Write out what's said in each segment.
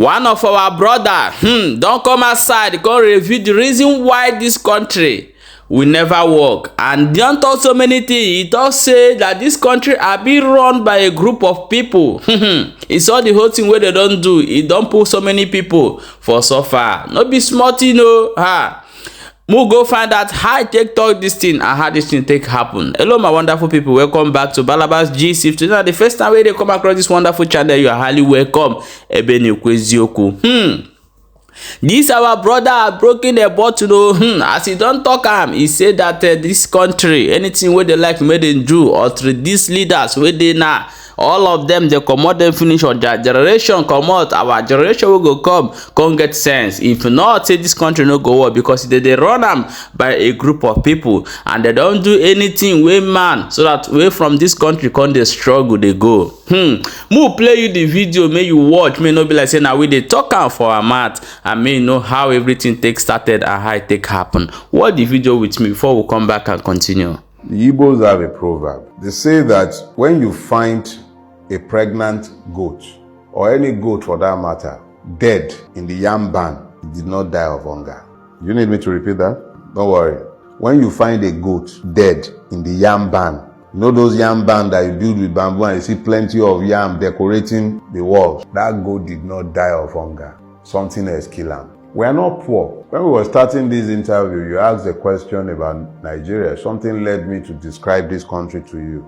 One of our brother don't come outside come review the reason why this country will never work, and don't talk so many things. He does say that this country are being run by a group of people. He saw the whole thing where they don't do. He don't put so many people for so far. No be smart, you know. We'll go find out how I take talk this thing and how this thing take happen. Hello, my wonderful people. Welcome back to Balabas GC. If today is the first time they come across this wonderful channel, you are highly welcome. This our brother have broken the bottle. As he don't talk he said that this country, anything where they like made them do, or through these leaders where they now, all of them they come out and finish on their generation come out. Our generation will go come get sense. If not, say this country no go work, because they run them by a group of people and they don't do anything way man, so that way from this country come they struggle they go. We'll play you the video, may you watch, may not be like saying now we they talk out for our mat, and may know how everything take started and how it take happen. Watch the video with me before we come back and continue. The Igbos have a proverb. They say that when you find a pregnant goat, or any goat for that matter, dead in the yam barn, it did not die of hunger. You need me to repeat that? Don't worry. When you find a goat dead in the yam barn, you know those yam barn that you build with bamboo and you see plenty of yam decorating the walls, that goat did not die of hunger. Something else killed him. We are not poor. When we were starting this interview, you asked a question about Nigeria. Something led me to describe this country to you.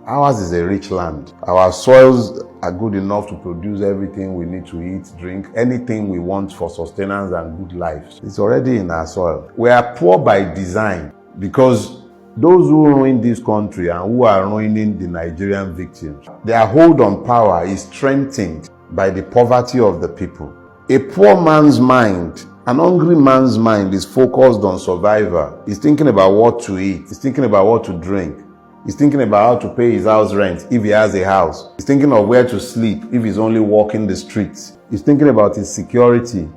Ours is a rich land. Our soils are good enough to produce everything we need to eat, drink, anything we want for sustenance and good life. It's already in our soil. We are poor by design, because those who ruin this country and who are ruining the Nigerian victims, their hold on power is strengthened by the poverty of the people. A poor man's mind, an hungry man's mind, is focused on survival. He's thinking about what to eat. He's thinking about what to drink. He's thinking about how to pay his house rent if he has a house. He's thinking of where to sleep if he's only walking the streets. He's thinking about his security.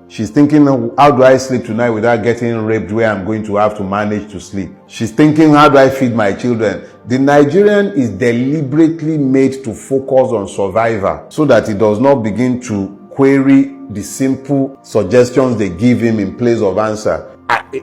She's thinking, how do I sleep tonight without getting raped, where I'm going to have to manage to sleep? She's thinking, how do I feed my children? The Nigerian is deliberately made to focus on survival so that he does not begin to query the simple suggestions they give him in place of answer.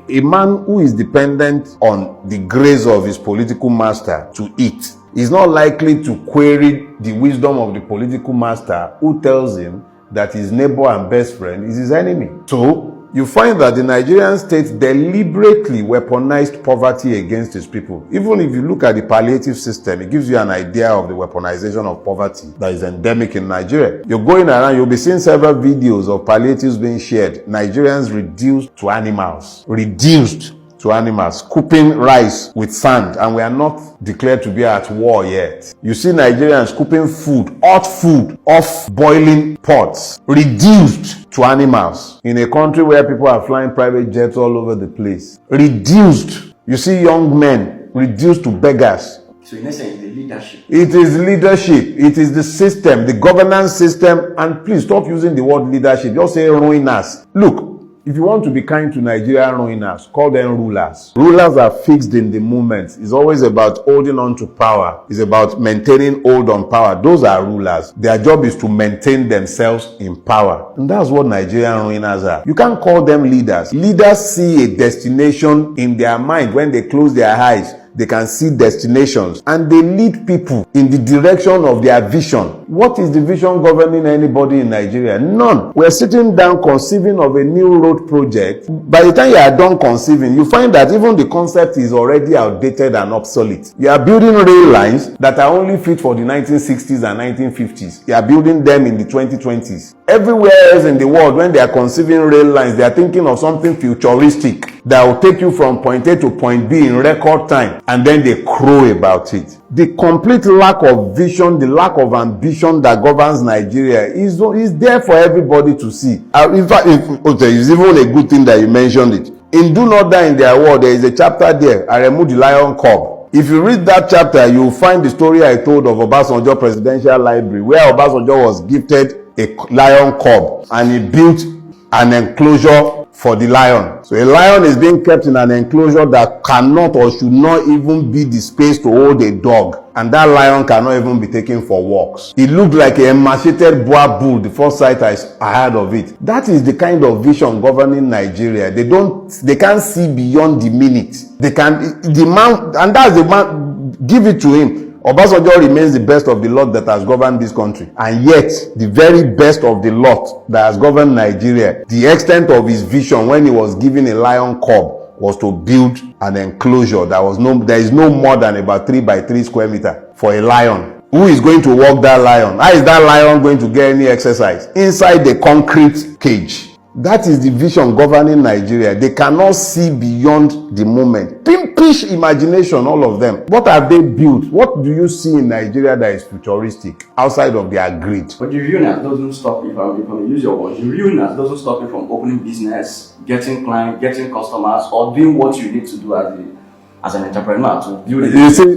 A man who is dependent on the grace of his political master to eat is not likely to query the wisdom of the political master who tells him that his neighbor and best friend is his enemy. So, you find that the Nigerian state deliberately weaponized poverty against its people. Even if you look at the palliative system, it gives you an idea of the weaponization of poverty that is endemic in Nigeria. You're going around, you'll be seeing several videos of palliatives being shared. Nigerians reduced to animals. Reduced to animals, scooping rice with sand, and we are not declared to be at war yet. You see Nigerians scooping food, hot food, off boiling pots, reduced to animals, in a country where people are flying private jets all over the place. Reduced. You see young men reduced to beggars. So in essence, the leadership. It is leadership. It is the system, the governance system, and please stop using the word leadership. Just say ruiners. Look, if you want to be kind to Nigerian ruiners, call them rulers. Rulers are fixed in the moment. It's always about holding on to power. It's about maintaining hold on power. Those are rulers. Their job is to maintain themselves in power. And that's what Nigerian ruiners are. You can't call them leaders. Leaders see a destination in their mind. When they close their eyes, they can see destinations, and they lead people in the direction of their vision. What is the vision governing anybody in Nigeria? None. We're sitting down conceiving of a new road project. By the time you are done conceiving, you find that even the concept is already outdated and obsolete. You are building rail lines that are only fit for the 1960s and 1950s. You are building them in the 2020s. Everywhere else in the world, when they are conceiving rail lines, they are thinking of something futuristic that will take you from point A to point B in record time, and then they crow about it. The complete lack of vision, the lack of ambition that governs Nigeria is there for everybody to see. In fact, it's even a good thing that you mentioned it. In Do Not Die in Their War, there is a chapter there, I Remove the Lion Cub. If you read that chapter, you will find the story I told of Obasanjo Presidential Library, where Obasanjo was gifted a lion cub and he built an enclosure for the lion. So a lion is being kept in an enclosure that cannot or should not even be the space to hold a dog. And that lion cannot even be taken for walks. It looked like a emaciated boar bull the first sight I had of it. That is the kind of vision governing Nigeria. They can't see beyond the minute. The man, and that's the man, give it to him. Obasanjo remains the best of the lot that has governed this country, and yet the very best of the lot that has governed Nigeria, the extent of his vision when he was given a lion cub was to build an enclosure there is no more than about 3 by 3 square meter for a lion. Who is going to walk that lion? How is that lion going to get any exercise? Inside the concrete cage. That is the vision governing Nigeria. They cannot see beyond the moment. Pimpish imagination, all of them. What have they built? What do you see in Nigeria that is futuristic outside of their greed? But the realness doesn't stop you from use your words. The realness doesn't stop you from opening business, getting clients, getting customers, or doing what you need to do as an entrepreneur to build it. You see,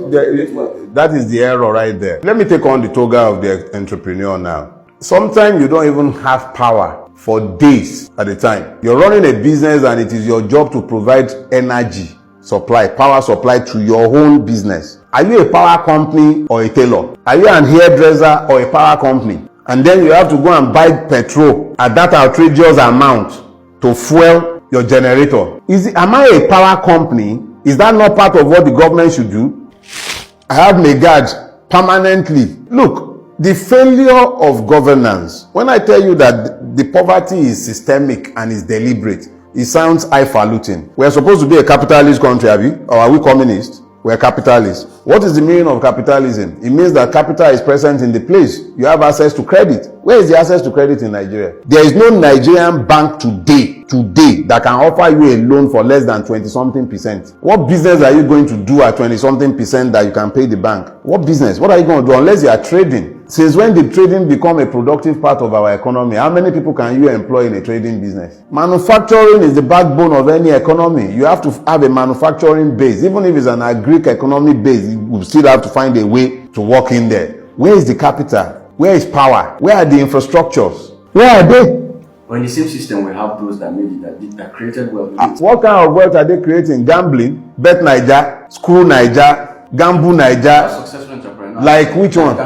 that is the error right there. Let me take on the toga of the entrepreneur now. Sometimes you don't even have power for days at a time. You're running a business and it is your job to provide energy supply, power supply to your own business. Are you a power company or a tailor? Are you an hairdresser or a power company? And then you have to go and buy petrol at that outrageous amount to fuel your generator. Am I a power company? Is that not part of what the government should do? I have Megad permanently. Look, the failure of governance, when I tell you that the poverty is systemic and is deliberate, it sounds highfalutin. We're supposed to be a capitalist country, or are we communist? We're capitalists. What is the meaning of capitalism? It means that capital is present in the place. You have access to credit. Where is the access to credit in Nigeria? There is no Nigerian bank today that can offer you a loan for less than 20-something%. What business are you going to do at 20-something% that you can pay the bank? What business? What are you going to do unless you are trading? Since when did trading become a productive part of our economy? How many people can you employ in a trading business? Manufacturing is the backbone of any economy. You have to have a manufacturing base. Even if it's an agric economy base, you will still have to find a way to work in there. Where is the capital? Where is power? Where are the infrastructures? Where are they? But in the same system, we have those that created wealth. What kind of wealth are they creating? Gambling, Bet Niger, Screw Niger, Gamble Niger. Successful entrepreneurs. Like which one?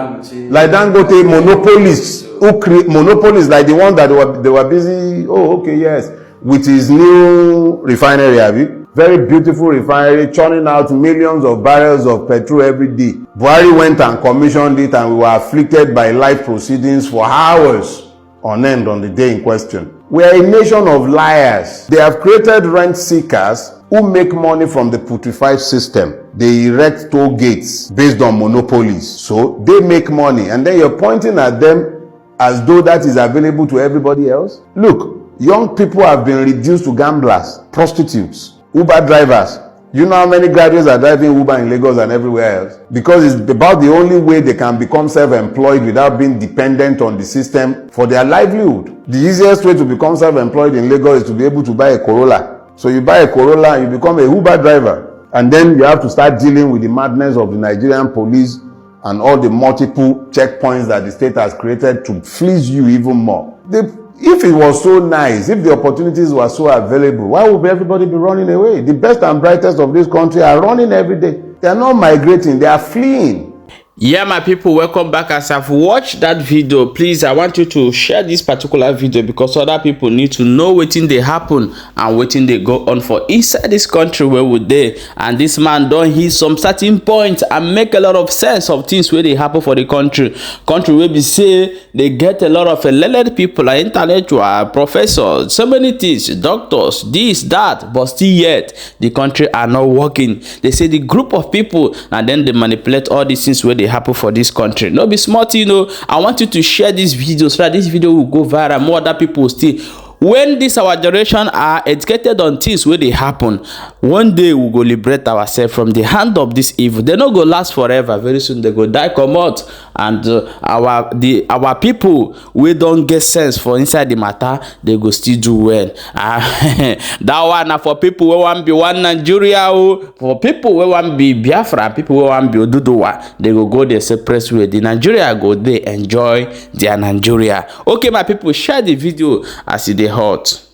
Like Dangote monopolists. Who create monopolists like the one that they were busy. Oh, okay, yes, with his new refinery, have you? Very beautiful refinery, churning out millions of barrels of petrol every day. Buhari went and commissioned it, and we were afflicted by life proceedings for hours on end on the day in question. We are a nation of liars. They have created rent seekers who make money from the putrefied system. They erect toll gates based on monopolies. So they make money, and then you're pointing at them as though that is available to everybody else. Look, young people have been reduced to gamblers, prostitutes, Uber drivers. You know how many graduates are driving Uber in Lagos and everywhere else? Because it's about the only way they can become self-employed without being dependent on the system for their livelihood. The easiest way to become self-employed in Lagos is to be able to buy a Corolla. So you buy a Corolla and you become a Uber driver. And then you have to start dealing with the madness of the Nigerian police and all the multiple checkpoints that the state has created to fleece you even more. If it was so nice, if the opportunities were so available, why would everybody be running away? The best and brightest of this country are running every day. They are not migrating, they are fleeing. Yeah, my people, welcome back. As I've watched that video, please, I want you to share this particular video because other people need to know wetin dey happen and wetin dey go on for inside this country where we dey. And this man don hit some certain points and make a lot of sense of things wey dey happen for the country wey be say they get a lot of learned people like intellectual professors, so many things, doctors, this, that, but still yet the country are not working. They say the group of people and then they manipulate all these things where they happen for this country. No be smart, you know. I want you to share this video so that this video will go viral. More other people still. When this our generation are educated on things where they happen, one day we go liberate ourselves from the hand of this evil. They not go last forever. Very soon they go die, come out, and our people we don't get sense for inside the matter. They go still do well. That one na for people who want be one Nigeria. For people who want be Biafra, people who want be Oduduwa, they go their separate way. The Nigeria go they enjoy their Nigeria. Okay, my people, share the video as it hot.